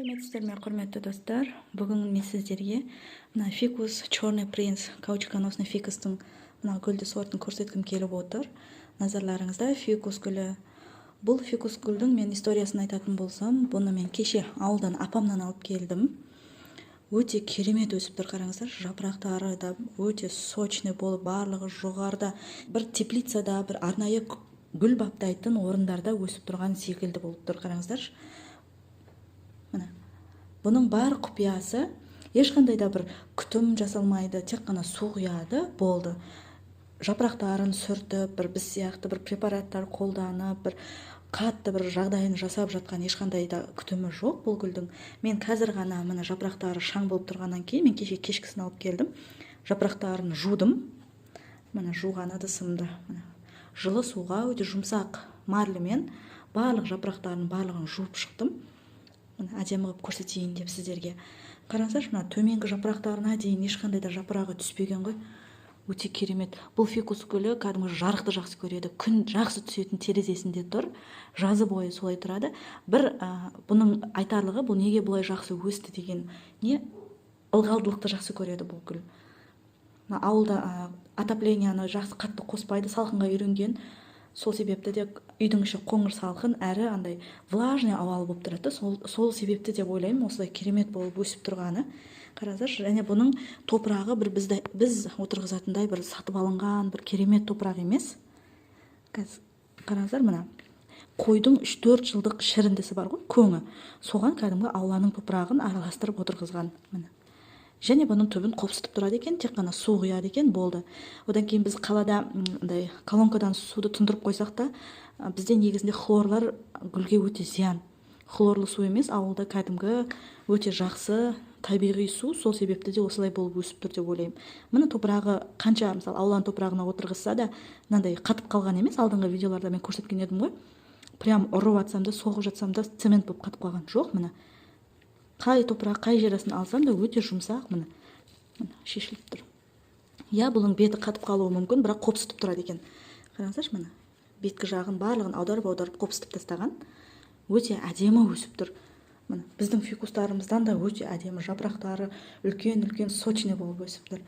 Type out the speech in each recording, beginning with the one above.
Сәлеметсіздер ме, құрметті достар. Бүгін мен сіздерге мына фикус черный принц каучуконосный фикустың мына гүлді сортын көрсеткім келіп отыр. Назарларыңызда фикус гүлі. Бұл фикус гүлдің мен историясын айтатын болсам, бұны мен кеше ауылдан апамнан алып келдім. Өте керемет өсіп тұр, қараңыздар. Жапырақтары да өте сочный болып, барлығы жоғарыда бір теплицада, бір арнайы гүл баптайтын орындарда өсіп тұрған секілді болып тұр, қараңыздар. Міне, бұның бар құпиясы, ешқандай да бір күтім жасалмайды, тек қана су құяды, болды. Жапырақтарын сүртіп, бір біз сияқты бір препараттар қолданып, бір қатты бір жағдайын жасап жатқан ешқандай да күтімі жоқ бұл гүлдің. Мен қазір ғана міне жапырақтары шаң болып тұрғаннан кейін, мен кеше кешкісін алып келдім. Жапырақтарын жудым. Міне жуған ыдысымды жылы суға өте жұмсақ марлемен барлық жапырақтарын барлығын жуып шықтым. Әдемі қылып көрсетейін деп сіздерге. Қараңыздаршы, мына төменгі жапырақтарына дейін ешқандай да жапырағы түспеген ғой. Өте керемет. Бұл фикус гүлі кәдімгі жарықты жақсы көреді. Күн жақсы түсетін терезесінде тұр. Жазы бойы солай тұрады. Бір бұның айтарлығы, бұл неге бұлай жақсы өсті деген не? Ылғалдылықты жақсы көреді бұл гүл. Ауылда отопленияны жақсы қатты қоспайды, салқынға үйренген. Сол себепті де үйдің іші қоңыр салқын, әрі андай влажный ауа болып тұрады. Сол себепті деп ойлаймын, осылай керемет болып өсіп тұрғаны. Қараңыздаршы, және бұның топырағы бір біз отырғызатындай бір сатып алынған бір керемет топырақ емес. Қараңыздар, мына қойдың 3-4 жылдық шіріндісі бар ғой, көңі. Соған кәдімгі ауланың топырағын араластырып отырғызған. Міне. Және бұның түбін қопсытып тұрады екен, тек қана су құяды екен, болды. Одан кейін біз қалада колонкадан суды тұндырып қойсақ та, бізде негізінде хлорлар гүлге өте зиян. Хлорлы су емес, ауылда кәдімгі өте жақсы табиғи су, сол себепті де осылай болып өсіп тұр деп ойлаймын. Міне топырағы қанша, мысалы, ауланың топырағына отырғызса да, мынандай қатып қалған емес, алдыңғы видеоларда мен көрсеткен едім ғой. Прям ұрып атсам да, соғып жатсам да, цемент болып қатып қалған жоқ, міне. Қай топырақ, қай жерасын алсам да өте жұмсақ, міне шешіліп тұр. Я, бұның беті қатып қалуы мүмкін, бірақ қопсытып тұрады екен. Қараңыздаршы, міне беткі жағын барлығын аударып қопсытып тастаған. Өте әдемі өсіп тұр. Міне біздің фикустарымыздан да өте әдемі, жапырақтары үлкен сочный болып өсіп тұр.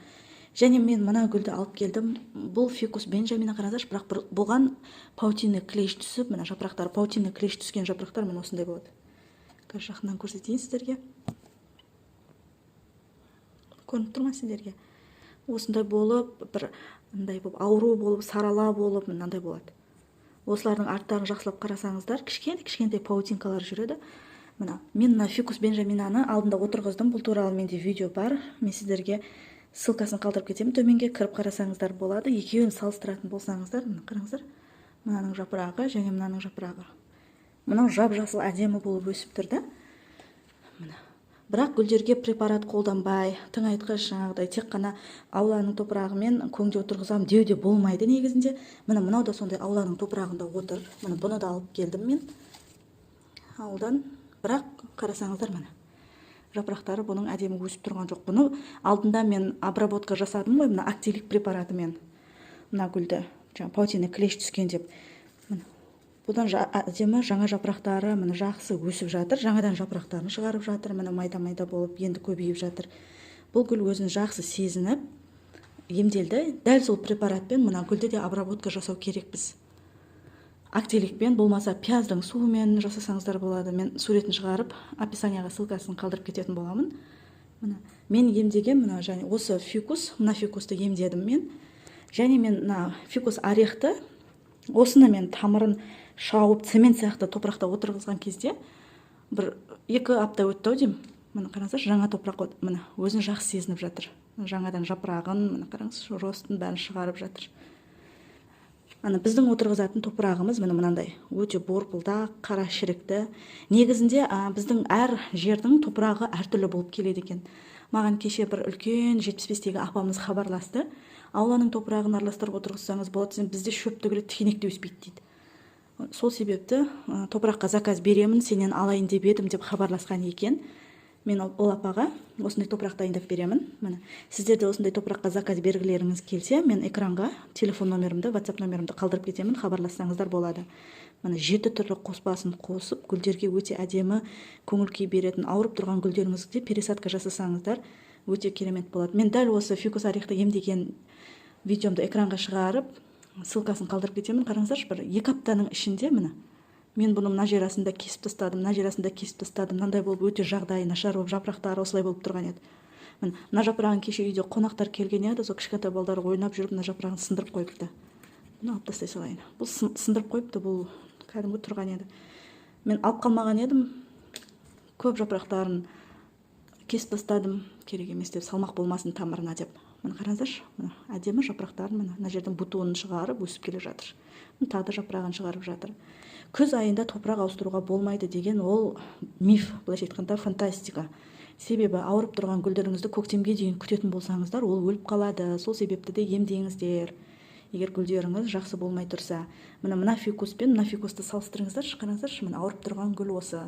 Және мен мына гүлді алып келдім. Бұл фикус бенджамина, қараңыздаршы, бірақ бұған паутинный клеш түсіп, міне жапырақтары паутинный клеш түскен жапырақтар міне осындай болады. Жақынан көрсетейін сіздерге. Көрініп тұр ма сіздерге? Осындай болып, бір ауру болып, сарала болып, мынандай болады. Осылардың арттарын жақсылап қарасаңыздар, кішкентай паутинкалар жүреді. Мен мына фикус бенджаминаны алдында отырғыздым. Бұл туралы менде видео бар. Мен сіздерге ссылкасын қалдырып кетемін. Төменге кіріп қарасаңыздар болады. Екеуін салыстыратын болсаңыздар, қараңыздар. Мынаның жапырағы және мынаның жапырағы. Мынау жап-жасыл әдемі болып өсіп тұрды. Бірақ гүлдерге препарат қолданбай, тыңайтқыш жаңағыдай тек қана ауланың топырағымен көңде отырғызам деуде болмайды негізінде. Мынау да сондай ауланың топырағында отыр. Бұны да алып келдім мен ауылдан. Бірақ қарасаңыздар, жапырақтары бұның әдемі өсіп тұрған жоқ. Бұны алдында мен обработка жасадым ғой, активик препаратымен. Мына гүлді паутинный клеш түскен деп. Бұдан әдемі жаңа жапырақтары жақсы өсіп жатыр. Жаңадан жапырақтарын шығарып жатыр. Майда-майда болып енді көбейіп жатыр. Бұл гүл өзін жақсы сезініп, емделді. Дәл сол препаратпен мына гүлді де обработка жасау керекпіз. Активикпен, болмаса пияздың суымен жасасаңыздар болады. Мен суретін шығарып, описанияға ссылкасын қалдырып кететін боламын. Мен емдеген және осы фикус, мына фикусты емдедім мен. Және мен мына фикус орехты, осыны мен тамырын шауып, цемент сияқты топырақта отырғызған кезде бір 2 апта өтті деймін. Қараңыздар, жаңа топырақ өзін жақсы сезініп жатыр. Жаңадан жапырағын, қараңыз, ростын бәрін шығарып жатыр. Біздің отырғызатын топырағымыз мынандай өте борпылдақ, қара шірікті. Негізінде біздің әр жердің топырағы әртүрлі болып келеді екен. Маған кеше бір үлкен 75-тегі апамыз хабарласты. Ауланың топырағын араластырып отырғызсаңыз болады, бізде шөп түгілі тікенекте өспейді дейді. Сол себепті топыраққа заказ беремін, сенен алайын деп едім деп хабарласқан екен. мен ол апаға осындай топырақ дайындап беремін. Міне, сіздерде осындай топыраққа заказ бергілеріңіз келсе, мен экранға телефон номерімді, WhatsApp номерімді қалдырып кетемін, хабарлассаңыздар болады. Міне 7 түрлі қоспасын қосып, гүлдерге өте әдемі көңіл күй беретін, ауырып тұрған гүлдеріңізге пересадка жасасаңыздар, өте керемет болады. Мен дәл осы фикус орехты емдеген видеомды экранға шығарып, ссылкасын қалдырып кетемін. Қараңыздаршы, бір 2 аптаның ішінде міне мен бұны мына жер астында кесіп тастадым, мына жер астында кесіп тастадым. Мынандай болып өте жағдайы нашар болып, жапырақтары осылай болып тұрған еді. Міне, мына жапырағын кеше үйде қонақтар келген еді, сол кішкентай балдар ойнап жүріп, мына жапырағын сындырып қойыпты. Бұны алып тастай салайын. Бұл сындырып қойыпты, бұл кәдімгі тұрған еді. Мен алып қалмаған едім, көп жапырақтарын кесіп тастадым, керек емес деп, салмақ болмасын тамырына деп. Міне қараңыздаршы, міне әдемі жапырақтарын мына жерден бутонын шығарып өсіп келе жатыр. Тағы да жапырағын шығарып жатыр. Күз айында топырақ ауыстыруға болмайды деген ол миф, былайша айтқанда фантастика. Себебі ауырып тұрған гүлдеріңізді көктемге дейін күтетін болсаңыздар, ол өліп қалады. Сол себепті де емдеңіздер. Егер гүлдеріңіз жақсы болмай тұрса, мына фикус пен мына фикусты салыстырыңыздаршы, қараңыздаршы, міне ауырып тұрған гүл осы.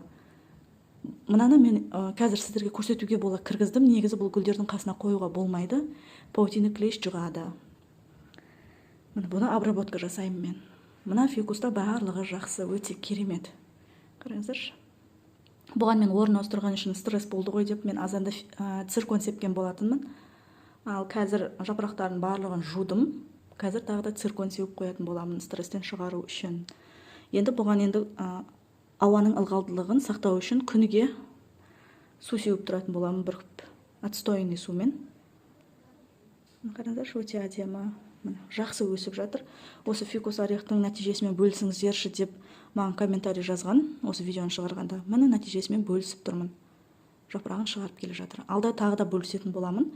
Мынаны мен қазір сіздерге көрсетуге бола кіргіздім. Негізі бұл гүлдердің қасына қоюға болмайды. Паутина клещ жұғады. Міне бұны обработка жасаймын мен. Мына фикуста барлығы жақсы, өте керемет. Қараңыздаршы. Бұған мен орын ауыстырған үшін стресс болды ғой деп, мен азанда циркон сепкен болатынмын. Ал қазір жапырақтарын барлығын жудым. Қазір тағы да циркон сеуіп қоятын боламын стресстен шығару үшін. Енді бұған ауаның ылғалдылығын сақтау үшін күніге су сеуіп тұратын боламын, бір отстойный сумен. Қараңыздаршы, өте әдемі. Жақсы өсіп жатыр. Осы фикус орехтың нәтижесімен бөлісіңіздерші деп маған комментарий жазған, осы видеоны шығарғанда. Міне нәтижесімен бөлісіп тұрмын. Жапырағын шығарып келе жатыр. Алда тағы да бөлісетін боламын.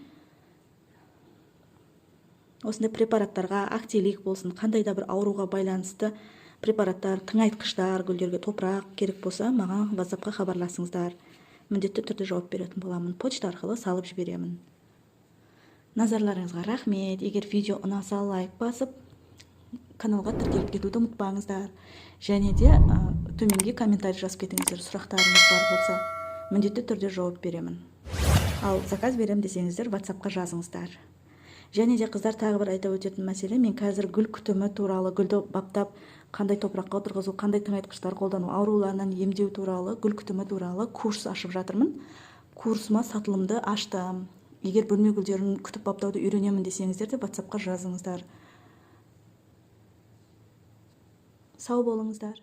Осындай препараттарға, актелик болсын, қандай да бір ауруға байланысты препараттар, тыңайтқыштар, гүлдерге топырақ керек болса, маған WhatsApp-қа хабарласыңыздар. Міндетті түрде жауап беретін боламын. Почта арқылы салып жіберемін. Назарларыңызға рахмет. Егер видео ұнаса, лайк басып, каналға тіркеліп кетуді ұмытпаңыздар. Және де төменге комментарий жазып кетіңіздер. Сұрақтарыңыз бар болса, міндетті түрде жауап беремін. Ал заказ берем десеңіздер, WhatsApp-қа жазыңыздар. Және де қыздар, тағы бір айта өтетін мәселе, мен қазір гүл күтімі туралы, гүлді баптап, қандай топыраққа отырғызу, қандай тыңайтқыштар қолдану, ауруларынан емдеу туралы, гүл күтімі туралы курс ашып жатырмын. Курсыма сатылымды аштым. Егер бөлме гүлдерін күтіп баптауды үйренемін десеңіздер де WhatsApp-қа жазыңыздар. Сау болыңыздар.